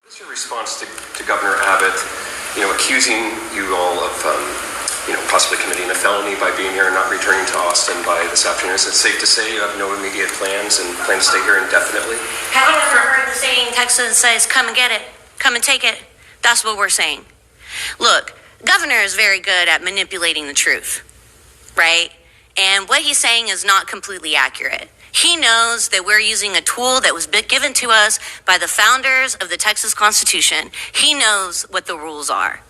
What's your response to Governor Abbott, accusing you all of, possibly committing a felony by being here and not returning to Austin by this afternoon? Is it safe to say you have no immediate plans and plan to stay here indefinitely? Have you ever heard the saying, Texas says, come and get it, come and take it? That's what we're saying. Look, Governor is very good at manipulating the truth, right? And what he's saying is not completely accurate. He knows that we're using a tool that was given to us by the founders of the Texas Constitution. He knows what the rules are.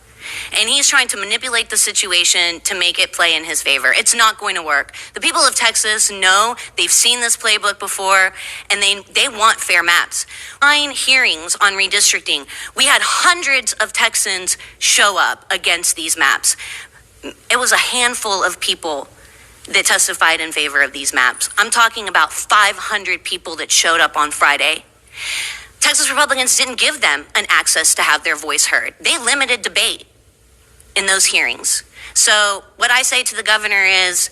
And he's trying to manipulate the situation to make it play in his favor. It's not going to work. The people of Texas know, they've seen this playbook before, and they want fair maps. 9 hearings on redistricting. We had hundreds of Texans show up against these maps. It was a handful of people that testified in favor of these maps. I'm talking about 500 people that showed up on Friday. Texas Republicans didn't give them an access to have their voice heard. They limited debate in those hearings. So what I say to the governor is,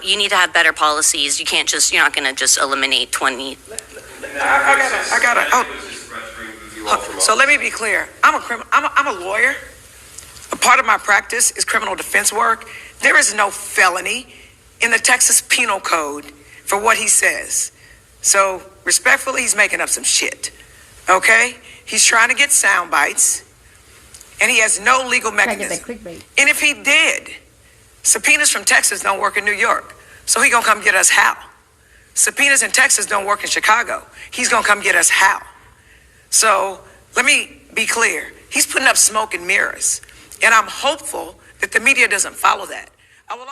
you need to have better policies. You're not going to just eliminate 20. I got it. So let me be clear. I'm a lawyer. A part of my practice is criminal defense work. There is no felony in the Texas Penal Code for what he says. So respectfully, he's making up some shit. Okay? He's trying to get sound bites, and he has no legal mechanism. And if he did, subpoenas from Texas don't work in New York. So he gonna come get us how? Subpoenas in Texas don't work in Chicago. He's gonna come get us how? So let me be clear. He's putting up smoke and mirrors. And I'm hopeful that the media doesn't follow that.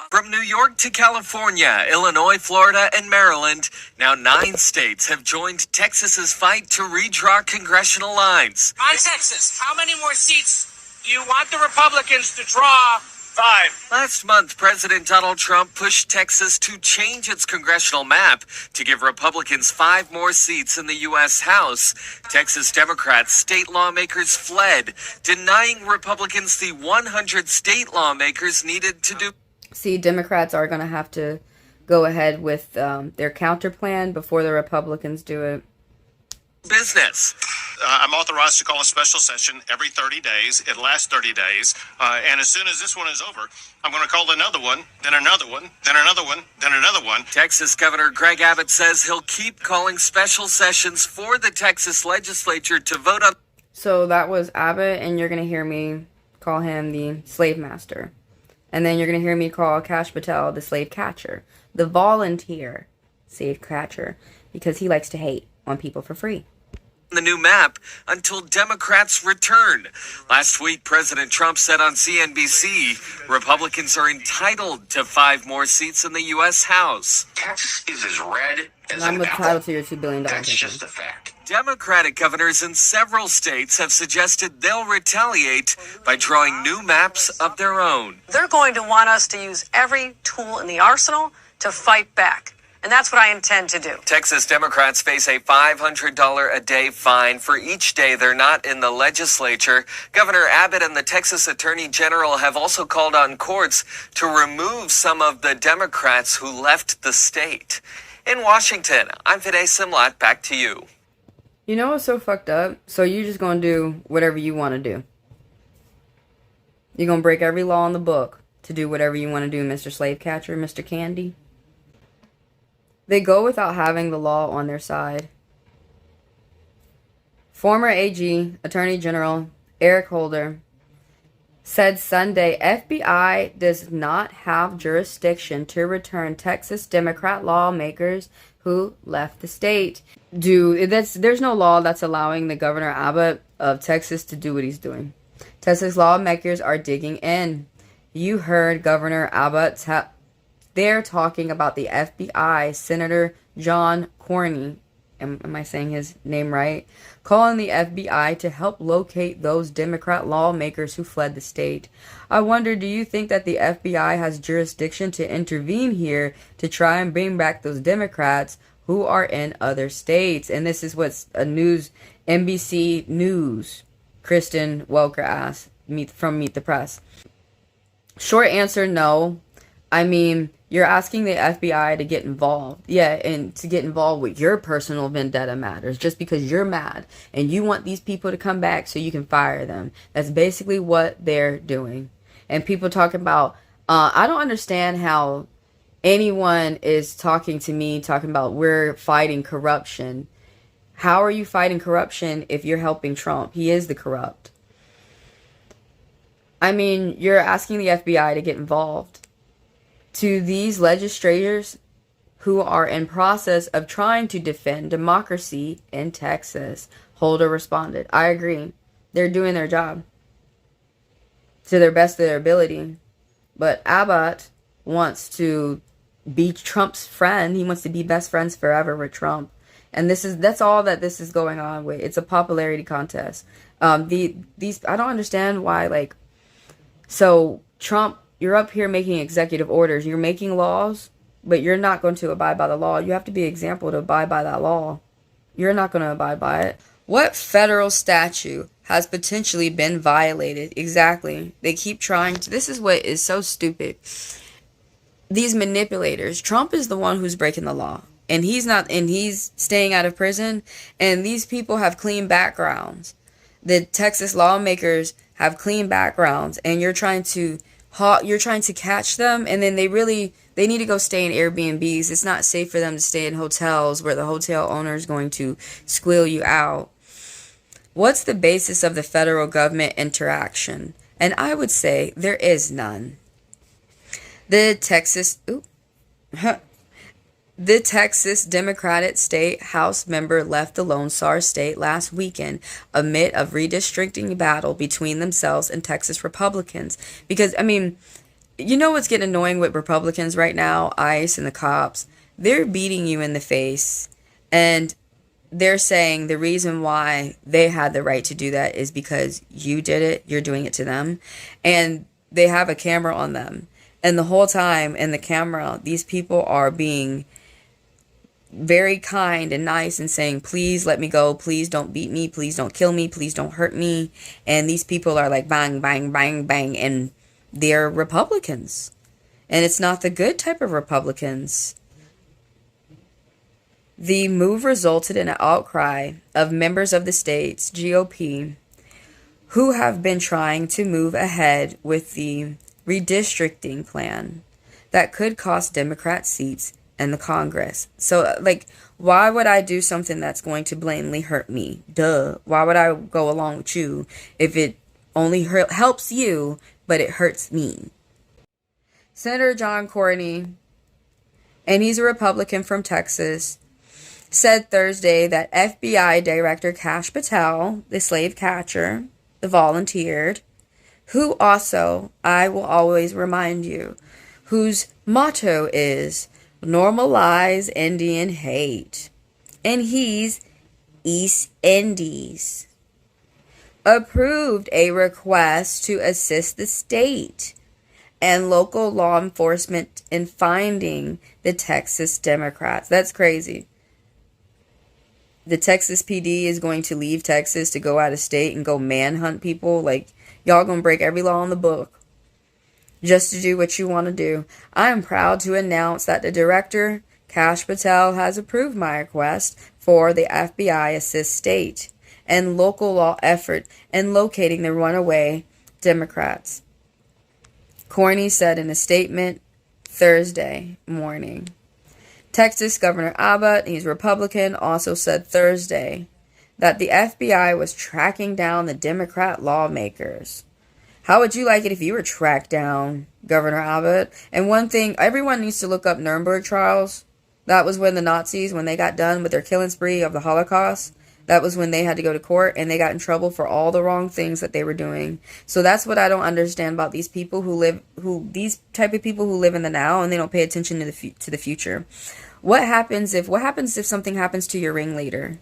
From New York to California, Illinois, Florida, and Maryland, now 9 states have joined Texas's fight to redraw congressional lines. On Texas, how many more seats do you want the Republicans to draw? 5. Last month, President Donald Trump pushed Texas to change its congressional map to give Republicans 5 more seats in the U.S. House. Texas Democrats, state lawmakers fled, denying Republicans the 100 state lawmakers needed to do. See, Democrats are going to have to go ahead with their counter plan before the Republicans do it. Business. I'm authorized to call a special session every 30 days. It lasts 30 days. And as soon as this one is over, I'm going to call another one, then another one, then another one, then another one. Texas Governor Greg Abbott says he'll keep calling special sessions for the Texas legislature to vote on. So that was Abbott, and you're going to hear me call him the slave master. And then you're going to hear me call Patel the slave catcher, the volunteer slave catcher, because he likes to hate on people for free. The new map until Democrats return. Last week, President Trump said on CNBC, Republicans are entitled to 5 more seats in the U.S. House. Texas is as red as I'm an entitled apple. to your $2 billion. That's just a fact. Democratic governors in several states have suggested they'll retaliate by drawing new maps of their own. They're going to want us to use every tool in the arsenal to fight back. And that's what I intend to do. Texas Democrats face a $500 a day fine for each day they're not in the legislature. Governor Abbott and the Texas Attorney General have also called on courts to remove some of the Democrats who left the state. In Washington, I'm Vinay Simlat. Back to you. You know what's so fucked up? So you're just going to do whatever you want to do. You're going to break every law in the book to do whatever you want to do, Mr. Slave Catcher, Mr. Candy. They go without having the law on their side. Former AG, Attorney General Eric Holder, said Sunday FBI does not have jurisdiction to return Texas Democrat lawmakers who left the state. There's no law that's allowing the Governor Abbott of Texas to do what he's doing. Texas lawmakers are digging in. You heard Governor Abbott. They're talking about the FBI, Senator John Cornyn, am I saying his name right? Calling the FBI to help locate those Democrat lawmakers who fled the state. I wonder, do you think that the FBI has jurisdiction to intervene here to try and bring back those Democrats who are in other states? And this is what's NBC News, Kristen Welker asked from Meet the Press. Short answer, no. I mean, you're asking the FBI to get involved. Yeah, and to get involved with your personal vendetta matters just because you're mad and you want these people to come back so you can fire them. That's basically what they're doing. And people talking about, I don't understand how anyone is talking to me, talking about we're fighting corruption. How are you fighting corruption if you're helping Trump? He is the corrupt. I mean, you're asking the FBI to get involved. To these legislators who are in process of trying to defend democracy in Texas, Holder responded, I agree. They're doing their job to their best of their ability. But Abbott wants to be Trump's friend. He wants to be best friends forever with Trump. And that's all that this is going on with. It's a popularity contest. These I don't understand why, so Trump, you're up here making executive orders. You're making laws, but you're not going to abide by the law. You have to be an example to abide by that law. You're not going to abide by it. What federal statute has potentially been violated? Exactly. They keep trying to. This is what is so stupid. These manipulators. Trump is the one who's breaking the law. And he's not, and he's staying out of prison. And these people have clean backgrounds. The Texas lawmakers have clean backgrounds, and you're trying to catch them, and then they need to go stay in Airbnbs. It's not safe for them to stay in hotels where the hotel owner is going to squeal you out. What's the basis of the federal government interaction? And I would say there is none. The Texas Democratic State House member left the Lone Star State last weekend amid a redistricting battle between themselves and Texas Republicans. Because, I mean, you know what's getting annoying with Republicans right now? ICE and the cops. They're beating you in the face. And they're saying the reason why they had the right to do that is because you did it. You're doing it to them. And they have a camera on them. And the whole time in the camera, these people are being very kind and nice and saying, please let me go, please don't beat me, please don't kill me, please don't hurt me. And these people are like bang, bang, bang, bang, and they're Republicans. And it's not the good type of Republicans. The move resulted in an outcry of members of the state's GOP who have been trying to move ahead with the redistricting plan that could cost Democrat seats in the Congress. So, why would I do something that's going to blatantly hurt me? Duh. Why would I go along with you if it only helps you, but it hurts me? Senator John Cornyn, and he's a Republican from Texas, said Thursday that FBI Director Kash Patel, the slave catcher, the volunteered, who also, I will always remind you, whose motto is normalize Indian hate, and he's East Indies, approved a request to assist the state and local law enforcement in finding the Texas Democrats. That's crazy. The Texas PD is going to leave Texas to go out of state and go manhunt people. Y'all gonna break every law in the book just to do what you want to do. I am proud to announce that the director, Kash Patel, has approved my request for the FBI assist state and local law effort in locating the runaway Democrats. Cornyn said in a statement Thursday morning. Texas Governor Abbott, he's Republican, also said Thursday that the FBI was tracking down the Democrat lawmakers. How would you like it if you were tracked down, Governor Abbott? And one thing, everyone needs to look up Nuremberg trials. That was when the Nazis, when they got done with their killing spree of the Holocaust, that was when they had to go to court and they got in trouble for all the wrong things that they were doing. So that's what I don't understand about these people these type of people who live in the now and they don't pay attention to the future. What happens if something happens to your ringleader,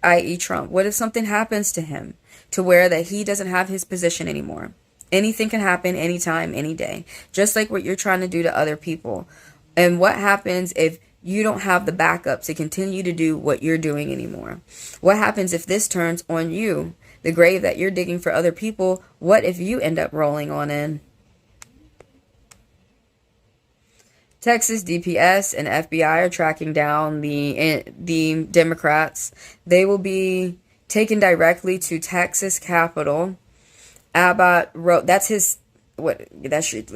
i.e. Trump? What if something happens to him to where that he doesn't have his position anymore? Anything can happen anytime, any day, just like what you're trying to do to other people. And what happens if you don't have the backup to continue to do what you're doing anymore? What happens if this turns on you? The grave that you're digging for other people, what if you end up rolling on in? Texas DPS and FBI are tracking down the Democrats. They will be taken directly to Texas Capitol. Abbott wrote, that's his, what, that should,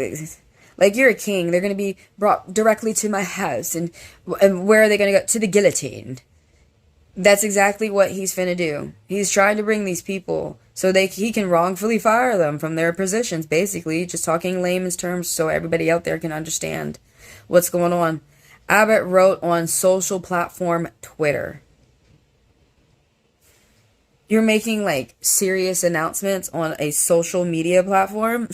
like, you're a king. They're going to be brought directly to my house. And where are they going to go? To the guillotine. That's exactly what he's finna do. He's trying to bring these people so he can wrongfully fire them from their positions, basically, just talking layman's terms so everybody out there can understand what's going on. Abbott wrote on social platform Twitter. You're making, like, serious announcements on a social media platform?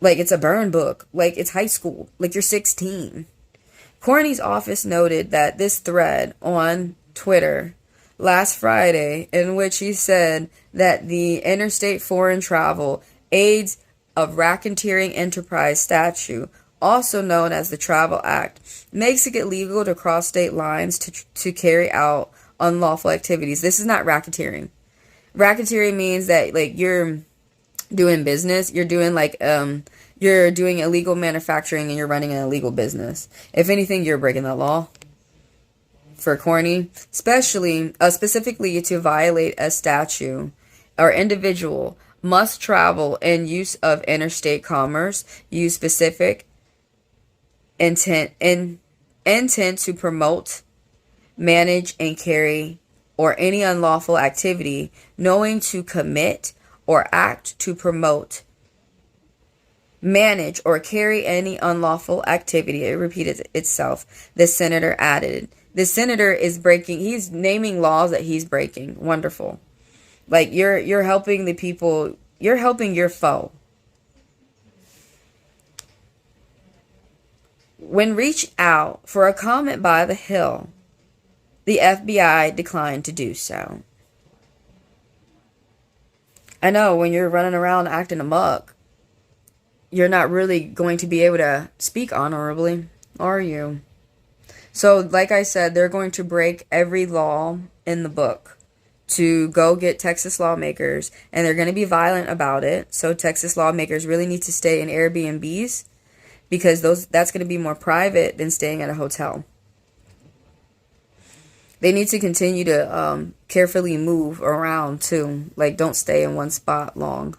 Like, it's a burn book. Like, it's high school. Like, you're 16. Corney's office noted that this thread on Twitter last Friday, in which he said that the interstate foreign travel aids of racketeering enterprise statute, also known as the Travel Act, makes it illegal to cross state lines to carry out unlawful activities. This is not racketeering. Racketeering means that, like, you're doing business, you're doing illegal manufacturing and you're running an illegal business. If anything, you're breaking the law. For Corney, specifically to violate a statute or individual must travel in use of interstate commerce, use specific intent to promote, manage, and carry, or any unlawful activity, knowing to commit or act to promote, manage, or carry any unlawful activity. It repeated itself. The senator added. The senator is he's naming laws that he's breaking. Wonderful. Like, you're helping the people, you're helping your foe. When reached out for a comment by The Hill, the FBI declined to do so. I know, when you're running around acting amok, you're not really going to be able to speak honorably, are you? So, like I said, they're going to break every law in the book to go get Texas lawmakers, and they're going to be violent about it. So Texas lawmakers really need to stay in Airbnbs, because that's going to be more private than staying at a hotel. They need to continue to carefully move around too. Like, don't stay in one spot long.